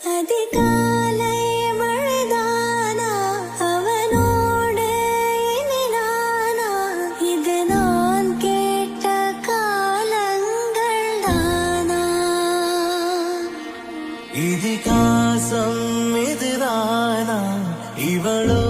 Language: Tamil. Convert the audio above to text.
அதிகாலை மழைதானா அவனோடு இனிதானா இது நான் கேட்ட காலங்கள் தானா இதிகாசம் இதுதானா இவளோ